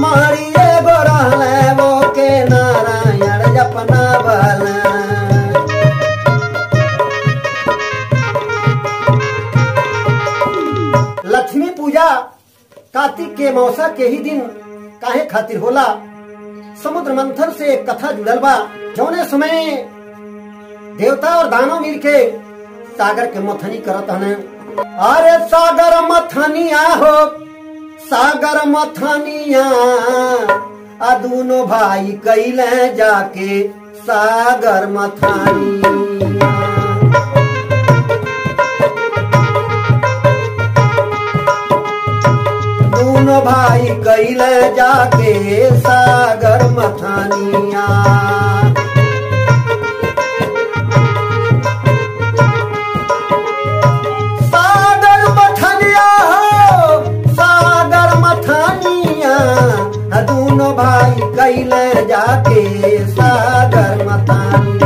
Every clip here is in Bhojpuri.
मारी एगो रहले वो के नारायण जपना बल। लक्ष्मी पूजा कार्तिक के मौसा के ही दिन काहे खातिर होला? समुद्र मंथन से एक कथा जुड़ल बा। जौने समय देवता और दानव मिलके सागर के मथनी करत हन। अरे सागर मथनिया हो सागर मथनिया आ दोनों भाई कैले जाके सागर मथनिया। दोनों भाई कैले जाके सागर मथनिया। सागर मथनिया हो सागर मथनिया दोनों भाई कैले जाके सागर मथनिया।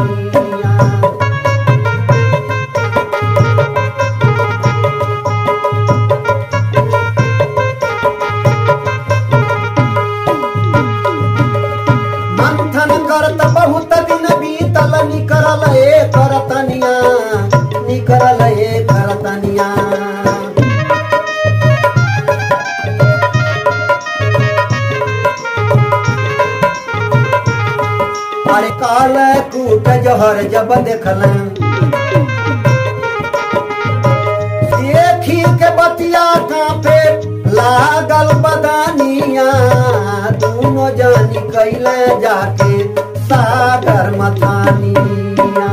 करत बहुत दिन बीतल निकरल एक रतनिया निकरल एक रतनिया। अरे काल कूट जहर जब देखल देखी के बतिया कांपे लागल बदनिया। दोनों जानी कैले जाके सागर मथनिया।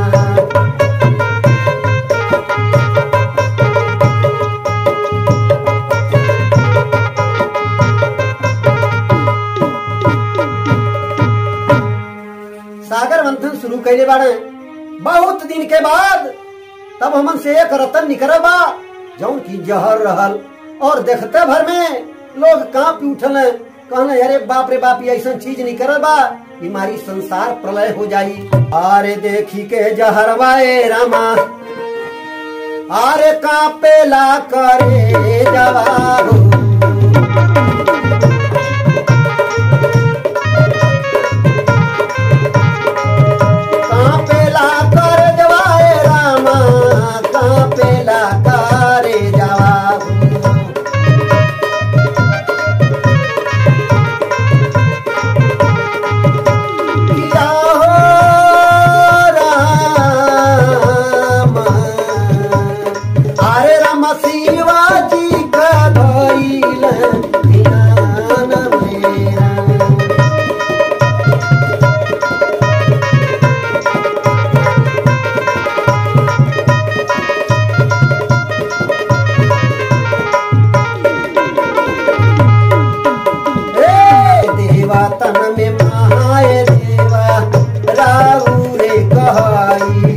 सागर मंथन शुरू कैले बाड़े बहुत दिन के बाद। तब हमन से एक रतन निकल बा जौन की जहर रहल। और देखते भर में लोग कांप उठल कहले अरे बाप रे बाप ऐसा चीज निकल बा बीमारी संसार प्रलय हो जाई। अरे देखी के जहरवाए रामा अरे कापेला करे जवाब। कापेला करे जवाए रामा कापेला करे जवाब। शिवाजी का धइल ध्यान मेरा। देवा तन में महाय देवा राऊ रे कहाई।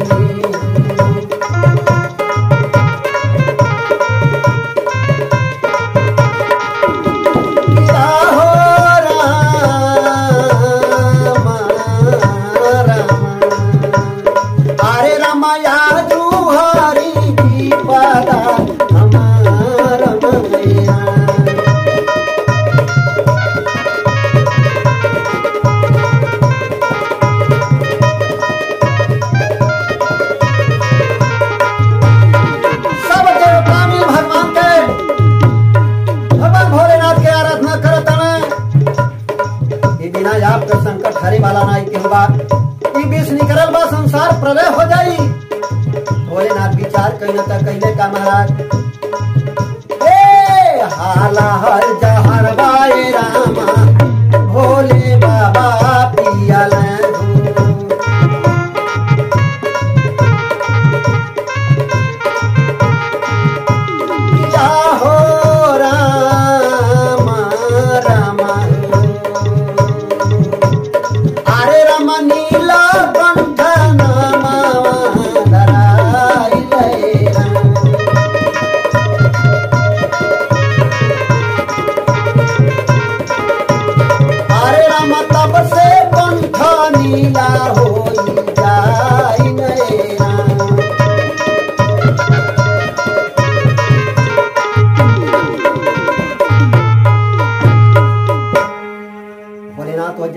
आपका संकट हरे वाला नाई के होगा बीस निकलल बा संसार प्रलय हो जाई। भोलेनाथ विचार कइले त कइले का महाराज हाला हर जहर बाए रामा भोले बाबा पियल।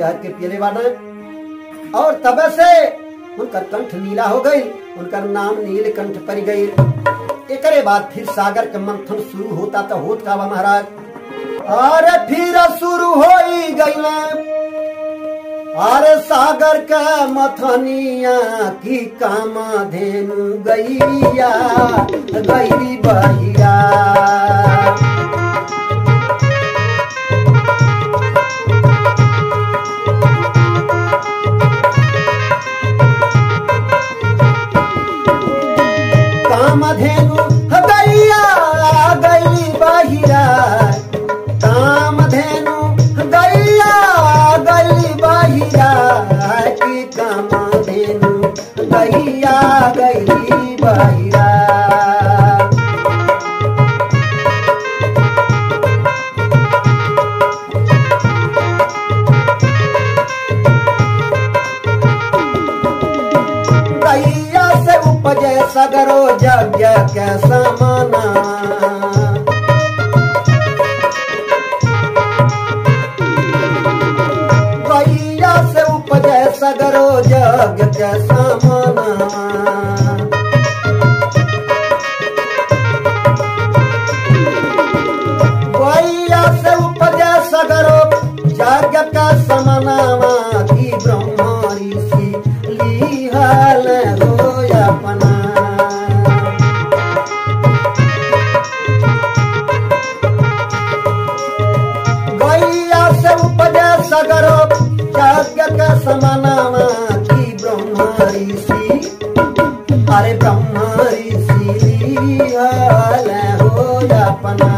जहर के पियले बाना और तब से उनकर कंठ नीला हो गई, उनकर नाम नीलकंठ पड़ गई। एकरे बाद फिर सागर के मंथन शुरू होता तो होत का महाराज, अरे फिर शुरू हो गई अरे सागर का मथनिया की कामधेनु गैया गई बहिया। कामधेनु गैया गई बहिया, कामधेनु गैया गई बहिया की कामधेनु गैया गई बहिया। गैया से उपजे सगरो यज्ञ के समाना, गैया से उपजे सगरो यज्ञ के समाना। गैया से उपजे सगरो यज्ञ के समानावा की ब्रह्मा ऋषि लिहल होया अपना। गैया से उपजे सगरो यज्ञ के समानावा की ब्रह्मा ऋषि, अरे ब्रह्मा ऋषि लिहल होया अपना।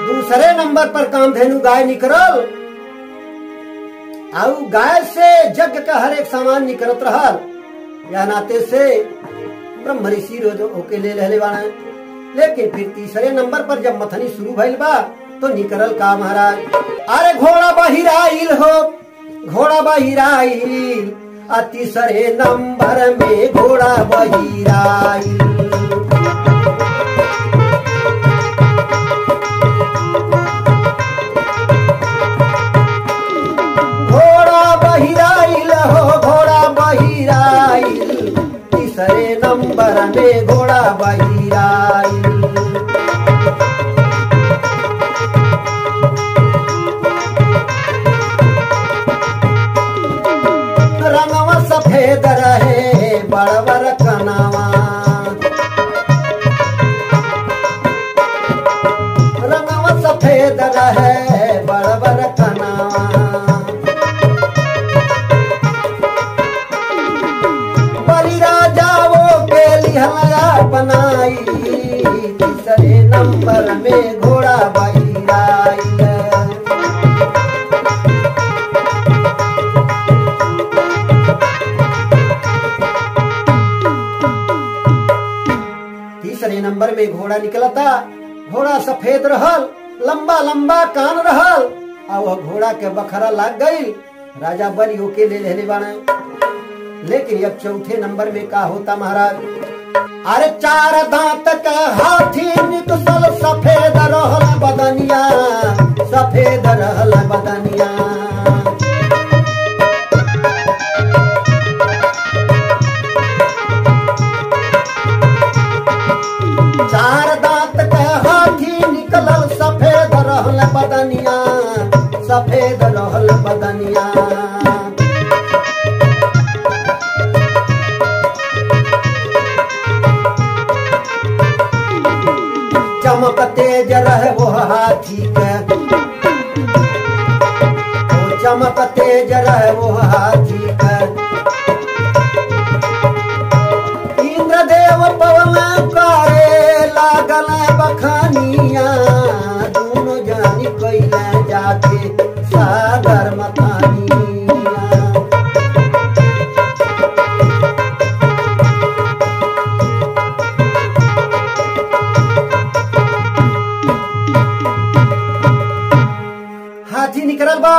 दूसरे नंबर पर कामधेनु गाय निकलल, और गाय से यज्ञ का हर एक सामान निकलत रहल। या नाते से ब्रह्म ऋषि रोज ओके ले रहले बाड़े। लेकिन फिर तीसरे नंबर पर जब मथनी शुरू भइल बा तो निकलल का महाराज, अरे घोड़ा बहिराइल हो, घोड़ा बहिराइल, आ तीसरे नंबर में घोड़ा बहिराइल। तीसरे नंबर में घोड़ा बहिराइल। रंगवा सफेद रहे बड़बर कनावा, रंगवा सफेद रहे बड़बर कनावा। बनाई तीसरे नंबर में घोड़ा बहिराइल। तीसरे नंबर में घोड़ा निकला था। घोड़ा सफेद रहल, लंबा लंबा कान रहल, और घोड़ा के बखरा लाग गई। राजा बनी होके ले लेने बाने। लेकिन अब चौथे नंबर में का होता महाराज, अरे चार दांत का हाथी निकसल, सफेद रहल बदनिया, सफेद रहल बदनिया। चार दांत का हाथी निकलल, सफेद रहल बदनिया, सफेद रहल बदनिया। चमक तेज रहे वो हाथी के, वो चमक तेज रहे वो हाथी के। इंद्रदेव पवन करे लागल बखानिया, दोनों जानी कैले जाके सागर मथानिया। हाथी निकलल बा,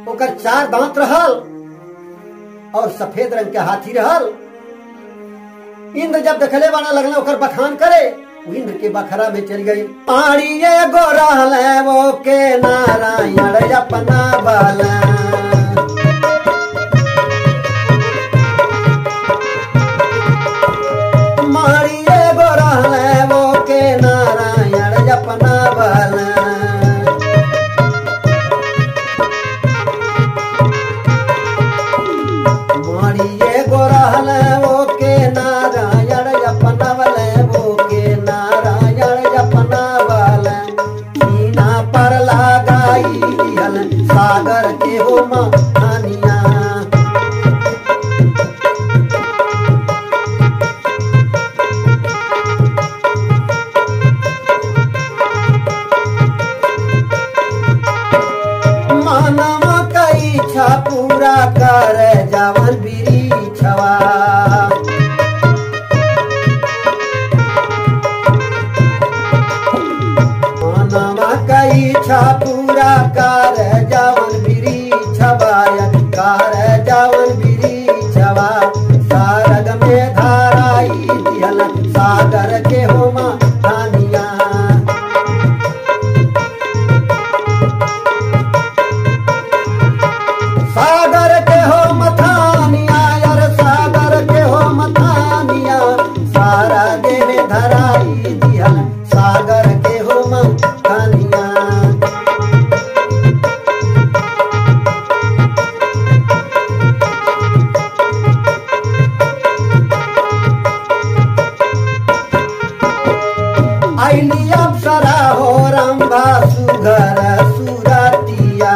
ओकर चार दांत रहल, और सफेद रंग के हाथी रहल। इंद्र जब देखले वाला लगला ओकर बखान करे, वो इंद्र के बखरा में चल गई। पानी एगो रहले वो के नारायण अपना बाला, मारी एगो रहले वो के नारायण अपना बाला। मारी एगो रहले वो के नारायण अपना वाले, वो के नारायण अपना वाले। सीना पर लगाई दिहल सागर के हो महानिया, मानवा का इच्छा पूरा कर जावन बिरीछवा। मानवा का इच्छा पूरा कर जावन बिरीछवा, कर जावन बिरीछवा। सारग में धाराई दिहल सागर के हो महानिया, सागर के हो मथानिया यार, सागर के हो मथानिया। सारा दे में धराई दिहल सागर के हो मथानिया। आईली अप्सरा हो रंभा सुघर सुरतिया,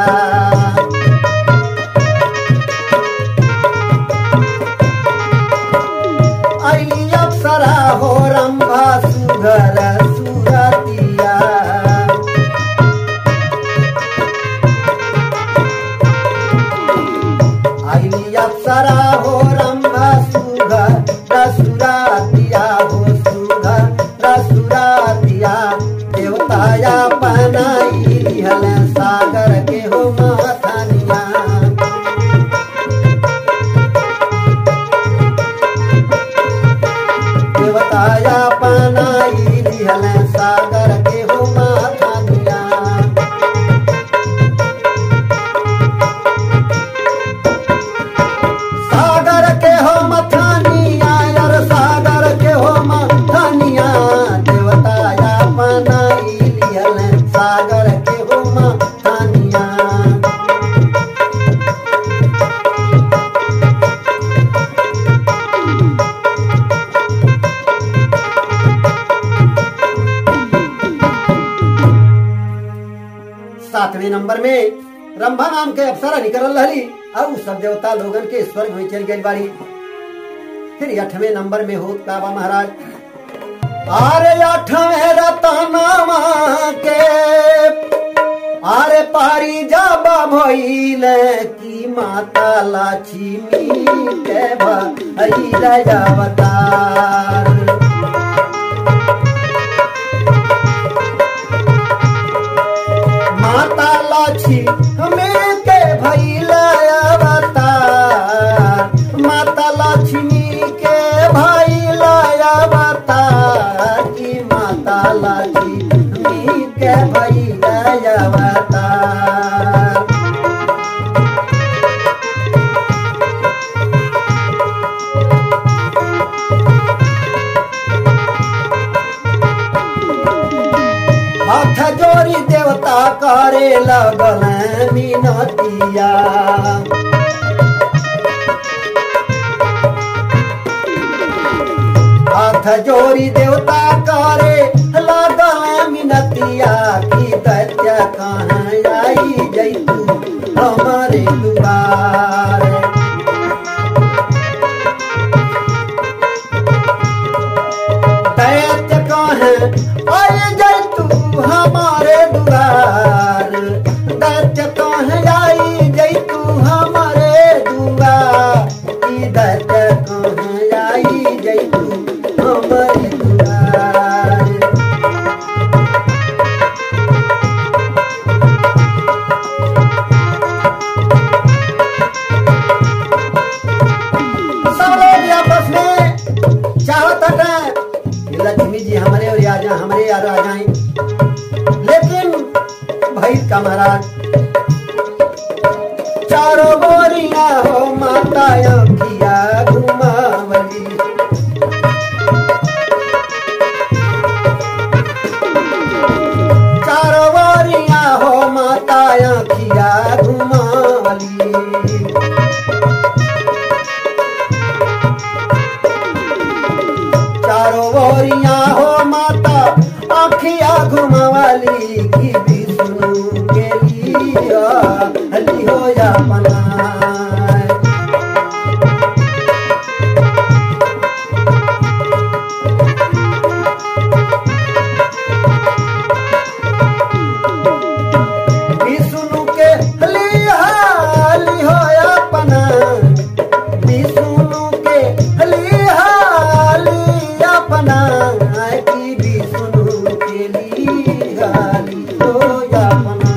आईली अप्सरा हो रंभा सुघर सुरतिया। आईली अप्सरा हो रंभा सुघर सुरतिया, हो सुघर सुरतिया। देवताया बनाई दिहल सागर के हो महानिया, देवताया बनाई दिहल सागर के हो महानिया। सागर के हो मथानिया यार, सागर के हो मथानिया। देवताया बनाई दिहल सागर के हो मथानिया। सातवें नंबर में रंभा नाम के अप्सरा निकल रही और सब देवता लोगन के स्वर्ग में चल गई बारी। फिर 8वें नंबर में होत काबा महाराज, आरे 8वें रतनामा के आरे पारी जाबा भइल की माता लक्ष्मी के भइल अवतार। माता लक्ष्मी के भइल अवतार, माता लक्ष्मी के भइल अवतार, की माता लक्ष्मी के भइल अवतार। हाथ जोड़ी देवता करे लगल मिनतिया, हाथ जोड़ी देवता करे लगल मिनतिया। की दैत्य कहाँ आई जैतू हमारे दुआर, दैत्य कहाँ आई जैतू हमारे दुआर, दैत्य कहाँ आई जैतू हमारे दुआर। की दैत्य कहाँ आई जैतू हमारे दुआर। महाराज। चारों बोरिया हो माता अखिया घुमावली, चारों बोरिया हो माता अखिया घुमावली। चारों बोरिया हो माता आखिया घुमावली की विष्णु के लिया हली हो या पना। विष्णु के लिया हली हो या पना, विष्णु के लिया हली या पना की विष्णु के लिया हली हो या पना।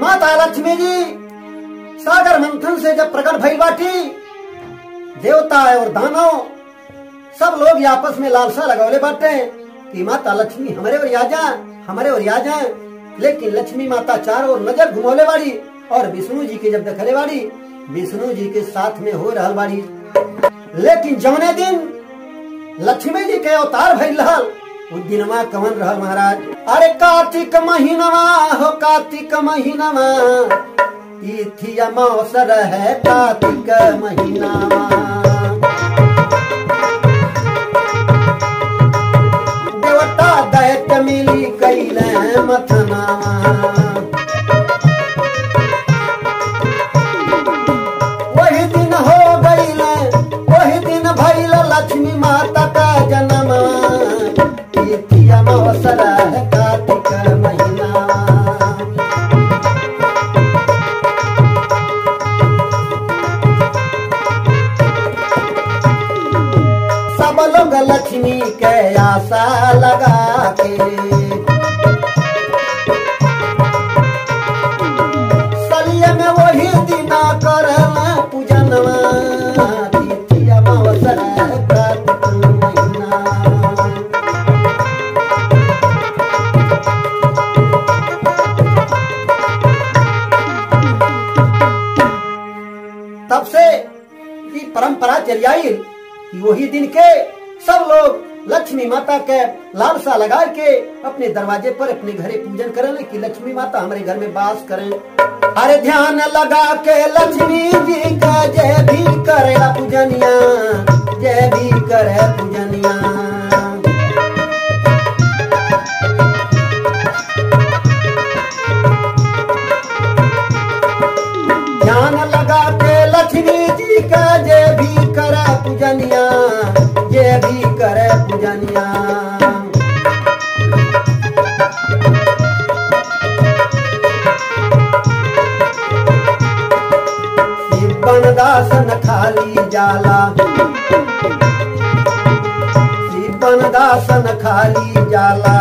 माता लक्ष्मी जी सागर मंथन से जब प्रकट भइल बाटी, देवता और दानव सब लोग आपस में लालसा लगौले बाटे कि माता लक्ष्मी हमारे और आ जाए, हमारे और आ जाए। लेकिन लक्ष्मी माता चारों ओर नजर घुमौले बाड़ी और विष्णु जी के जब देखले बाड़ी, विष्णु जी के साथ में हो रहल बाड़ी। लेकिन जौने दिन लक्ष्मी जी के अवतार भइल रहल, उस दिनमा कवन रहल महाराज। अरे कार्तिक महीनवा हो कार्तिक महीनवा, तिथि अमावसर है कार्तिक महीनावा। देवता दैत्य मिली कैले मथनावा, वही दिन हो गईले, वही दिन भइल लक्ष्मी माता का जन्म। तिथि अमावसर है कार्तिक महीना। सब लोग लक्ष्मी के आशा लगा के सलिए में वही दिना करल पूजनवा। तिथि अमावसर है कार्तिक महीना। तब से ये परंपरा चली आई कि वही दिन के सब लोग लक्ष्मी माता के लालसा लगा के अपने दरवाजे पर अपने घरे पूजन करें कि लक्ष्मी माता हमारे घर में वास करें। अरे ध्यान लगा के लक्ष्मी जी का जय भी करे पूजनिया, जय भी करे पूजनिया। ध्यान लगा के लक्ष्मी जी का जय भी करे पूजनिया, जय भी करे पूजनिया। शिवन खाली जाला, शिवन दासन खाली जाला।